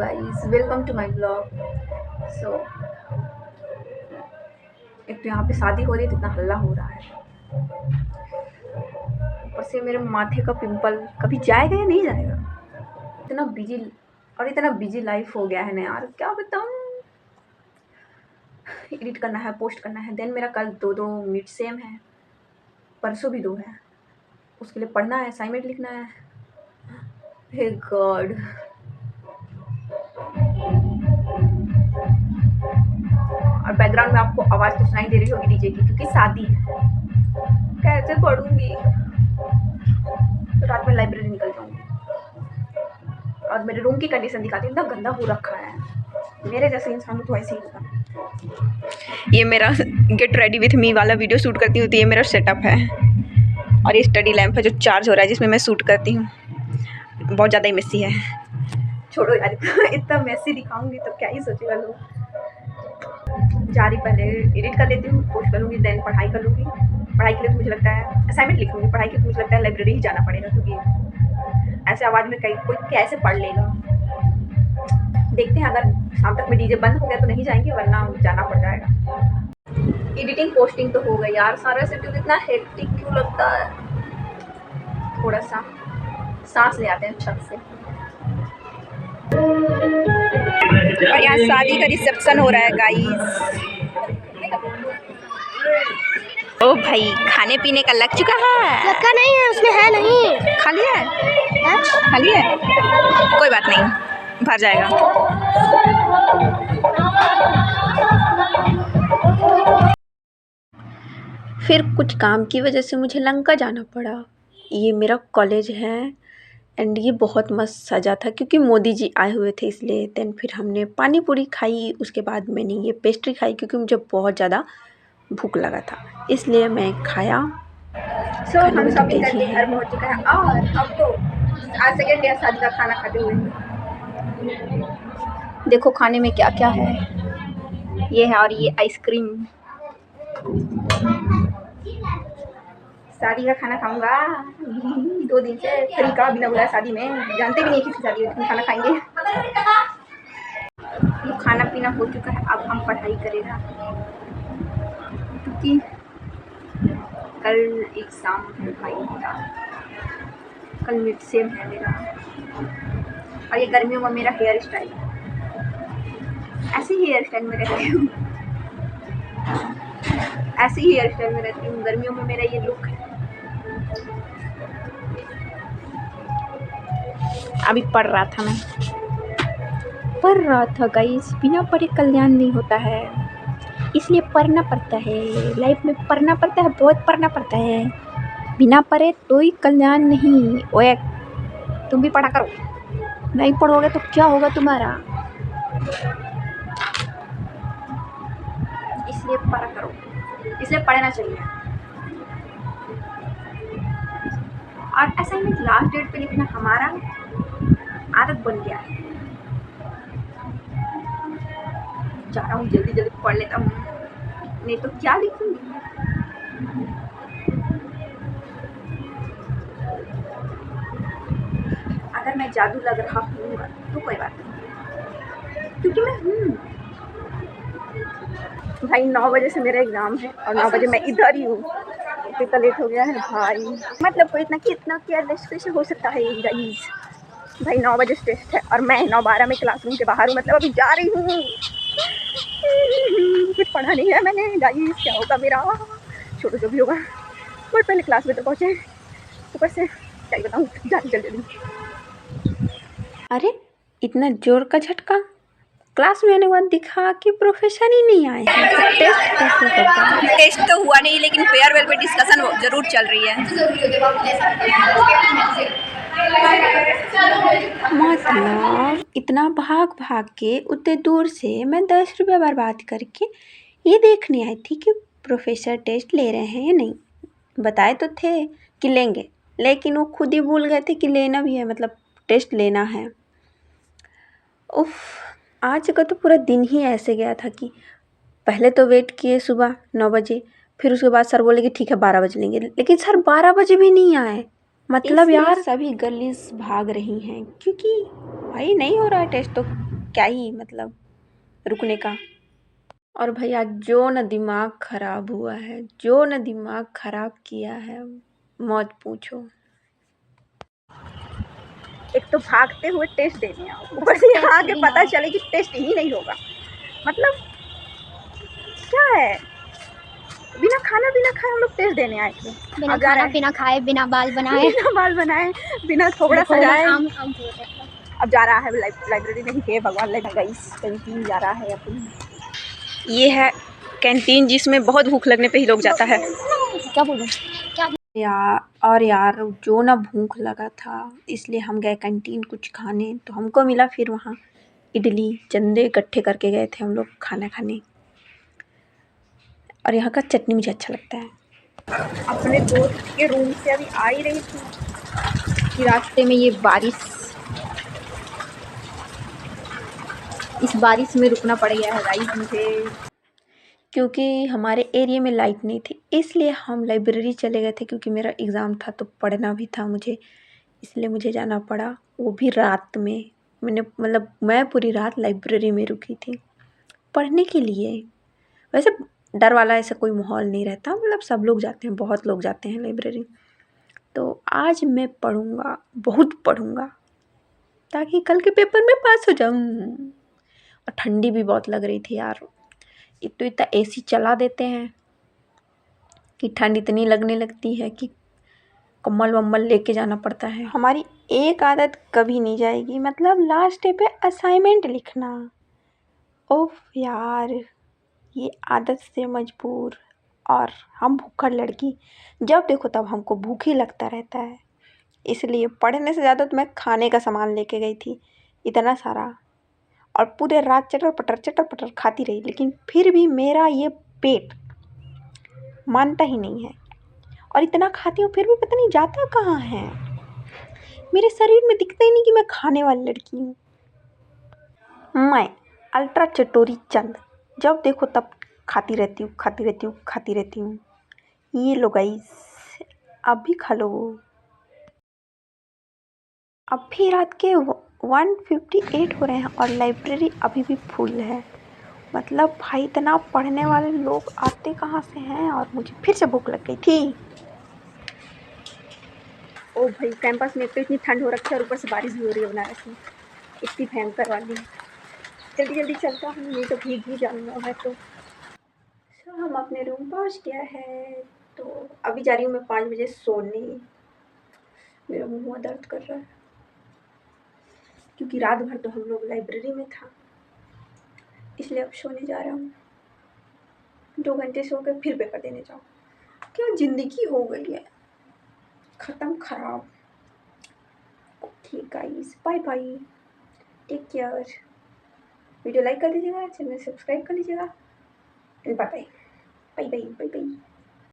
Guys, welcome to my blog. So एक तो यहाँ पे शादी हो रही है तो इतना हल्ला हो रहा है, ऊपर से मेरे माथे का पिंपल कभी जाएगा या नहीं जाएगा। इतना बिजी लाइफ हो गया है ना यार, क्या बताऊँ। एडिट करना है, पोस्ट करना है, देन मेरा कल दो मिड सेम है, परसों भी 2 है, उसके लिए पढ़ना है, असाइनमेंट लिखना है। हे गॉड। और बैकग्राउंड में आपको आवाज़ तो सुनाई दे रही होगी डीजे की, क्योंकि शादी है। कैसे पढ़ूंगी। तो रात में लाइब्रेरी निकल जाऊंगी। और मेरे रूम की कंडीशन दिखाती हूँ, इतना गंदा हो रखा है। मेरे जैसे इंसान तो ऐसे ही होगा। ये मेरा गेट रेडी विथ मी वाला वीडियो शूट करती हूँ, तो ये मेरा सेटअप है। और ये स्टडी लैंप है जो चार्ज हो रहा है, जिसमें मैं शूट करती हूँ। बहुत ज़्यादा ही मेसी है। छोड़ो यार, इतना मेसी दिखाऊंगी तो क्या ही सोचेगा लोग। जा रही, पहले एडिट कर लेती हूँ, पोस्ट करूँगी, देन पढ़ाई कर लूँगी। पढ़ाई के लिए तो मुझे लगता है असाइनमेंट लिखूँगी, पढ़ाई के लिए तो मुझे लगता है लाइब्रेरी ही जाना पड़ेगा, क्योंकि ऐसे आवाज़ में कोई कैसे पढ़ लेगा। देखते हैं, अगर शाम तक में डीजे बंद हो गया तो नहीं जाएंगे, वरना जाना पड़ जाएगा। एडिटिंग पोस्टिंग तो हो गई यार, सारा शेड्यूल इतना हेक्टिक क्यों लगता है। थोड़ा सा सांस ले आते हैं छत से। और यहाँ शादी का रिसेप्शन हो रहा है गाइस। ओ भाई, खाने पीने का लग चुका है। लगा नहीं है, उसमें है नहीं। खा लिया है? खा लिया है? कोई बात नहीं, भर जाएगा। फिर कुछ काम की वजह से मुझे लंका जाना पड़ा। ये मेरा कॉलेज है एंड ये बहुत मस्त सजा था, क्योंकि मोदी जी आए हुए थे इसलिए। देन फिर हमने पानी पूरी खाई, उसके बाद मैंने ये पेस्ट्री खाई, क्योंकि मुझे बहुत ज़्यादा भूख लगा था, इसलिए मैं खाया। हम शॉपिंग करके घर पहुंच चुका है, और अब तो आज सेकेंड डे शादी का खाना खाते हुए। देखो खाने में क्या क्या है। ये है, और ये आइसक्रीम। शादी का खाना खाऊंगा 2 दिन से, फ्री का बिना बुलाए शादी में, जानते भी नहीं किसी शादी में खाना खाएंगे। तो खाना पीना हो चुका है, अब हम पढ़ाई करेगा, क्योंकि कल एग्ज़ाम है भाई मेरा, कल मिड सेम है मेरा। और ये गर्मियों में मेरा हेयर स्टाइल, ऐसे ही हेयर स्टाइल में रहती हूँ, ऐसे ही हेयर स्टाइल में रहती हूँ। गर्मियों में मेरा ये लुक है। अभी पढ़ रहा था गाइस, बिना पढ़े कल्याण नहीं होता है, इसलिए पढ़ना पड़ता है। लाइफ में पढ़ना पड़ता है, बहुत पढ़ना पड़ता है। बिना पढ़े तो ही कल्याण नहीं। ओए, तुम भी पढ़ा करो, नहीं पढ़ोगे तो क्या होगा तुम्हारा। इसलिए पढ़ा करो, इसलिए पढ़ना चाहिए। और असाइनमेंट लास्ट डेट पे लिखना हमारा आदत बन गया है। जा रहा हूँ, जल्दी जल्दी पढ़ लेता हूँ, नहीं तो क्या लिखूंगी। अगर मैं जादू लग रहा हूँ तो कोई बात नहीं, क्योंकि मैं हूँ। भाई 9 बजे से मेरा एग्ज़ाम है और 9 बजे मैं इधर ही हूँ। कितना लेट हो गया है भाई, मतलब कोई इतना केयरलेस कैसे हो सकता है गाइस। भाई 9 बजे टेस्ट है और मैं 9:12 में क्लासरूम के बाहर हूँ, मतलब अभी जा रही हूँ। कुछ पढ़ा नहीं है मैंने गाइस, क्या होगा मेरा। छोटो जो भी होगा, बहुत पहले क्लास में तो पहुँचे, ऊपर से क्या ही बताऊँ, जल्दी। अरे इतना जोर का झटका, क्लास में आने के बाद दिखा कि प्रोफेसर ही नहीं आए हैं। टेस्ट कैसे होगा? टेस्ट तो हुआ नहीं, लेकिन फेयरवेल पे डिस्कशन जरूर चल रही है। मतलब इतना भाग के उतने दूर से मैं 10 रुपये बर्बाद करके ये देखने आई थी कि प्रोफेसर टेस्ट ले रहे हैं या नहीं। बताए तो थे कि लेंगे, लेकिन वो खुद ही भूल गए थे कि लेना भी है, मतलब टेस्ट लेना है। उफ, आज का तो पूरा दिन ही ऐसे गया था कि पहले तो वेट किए सुबह 9 बजे, फिर उसके बाद सर बोले कि ठीक है 12 बजे लेंगे, लेकिन सर 12 बजे भी नहीं आए। मतलब यार सभी गर्ल्स भाग रही हैं, क्योंकि भाई नहीं हो रहा है टेस्ट तो क्या ही मतलब रुकने का। और भैया जो न दिमाग खराब हुआ है, जो न दिमाग खराब किया है, मत पूछो। एक तो भागते हुए टेस्ट देने आओ, ऊपर से यहाँ आके पता चले कि टेस्ट ही नहीं होगा। मतलब क्या है, बिना खाना बिना खाए हम लोग टेस्ट देने आए थे। बिना अब जा खाना रहे बिना खाए बिना बाल बनाए बिना बाल बनाए, बिना थोबड़ा सजाए अब जा रहा है लाइब्रेरी नहीं, हे भगवान, गाइस कैंटीन जा रहा है अपन। ये है कैंटीन जिसमें बहुत भूख लगने पे ही लोग जाता है। क्या बोलूं क्या यार जो ना भूख लगा था इसलिए हम गए कैंटीन कुछ खाने, तो हमको मिला फिर वहाँ इडली, चंदे इकट्ठे करके गए थे हम लोग खाना खाने, और यहाँ का चटनी मुझे अच्छा लगता है। अपने दोस्त के रूम से अभी आ ही रही थी कि रास्ते में ये बारिश, इस बारिश में रुकना पड़ गया है गाइस मुझे, क्योंकि हमारे एरिया में लाइट नहीं थी, इसलिए हम लाइब्रेरी चले गए थे, क्योंकि मेरा एग्ज़ाम था तो पढ़ना भी था मुझे, इसलिए मुझे जाना पड़ा, वो भी रात में। मैं पूरी रात लाइब्रेरी में रुकी थी पढ़ने के लिए। वैसे डर वाला ऐसा कोई माहौल नहीं रहता, मतलब सब लोग जाते हैं, बहुत लोग जाते हैं लाइब्रेरी। तो आज मैं पढ़ूँगा, बहुत पढ़ूँगा, ताकि कल के पेपर में पास हो जाऊँ। और ठंडी भी बहुत लग रही थी यार, तो इतना एसी चला देते हैं कि ठंड इतनी लगने लगती है कि कम्बल वम्बल लेके जाना पड़ता है। हमारी एक आदत कभी नहीं जाएगी, मतलब लास्ट डे पे असाइनमेंट लिखना। ओफ यार, ये आदत से मजबूर, और हम भूखड़ लड़की, जब देखो तब हमको भूख ही लगता रहता है, इसलिए पढ़ने से ज़्यादा तो मैं खाने का सामान लेके गई थी इतना सारा, और पूरे रात चटर पटर खाती रही, लेकिन फिर भी मेरा ये पेट मानता ही नहीं है, और इतना खाती हूँ फिर भी पता नहीं जाता कहाँ है, मेरे शरीर में दिखता ही नहीं कि मैं खाने वाली लड़की हूँ। मैं अल्ट्रा चटोरी चंद, जब देखो तब खाती रहती हूँ। ये लो गाइस, अब भी खा लो। अब भी रात के 1:58 हो रहे हैं और लाइब्रेरी अभी भी फुल है। मतलब भाई इतना पढ़ने वाले लोग आते कहाँ से हैं, और मुझे फिर से भूख लग गई थी। ओ भाई, कैंपस में तो इतनी ठंड हो रखी है और ऊपर से बारिश भी हो रही है बनारस में, इतनी भयंकर वाली। जल्दी जल्दी चलता हूँ, नहीं तो भीग ही जाऊँगा मैं तो। हम अपने रूम पहुँच गया है, तो अभी जा रही हूँ मैं 5 बजे सोने। मेरा मुँह दर्द कर रहा है, क्योंकि रात भर तो हम लोग लाइब्रेरी में था, इसलिए अब सोने जा रहा हूँ। 2 घंटे सो के फिर पेपर देने जाऊँ। क्या ज़िंदगी हो गई है, ख़त्म ख़राब। Okay guys, bye bye, take care. Video like कर दीजिएगा, चैनल सब्सक्राइब कर लीजिएगा। Bye bye, bye bye, bye bye.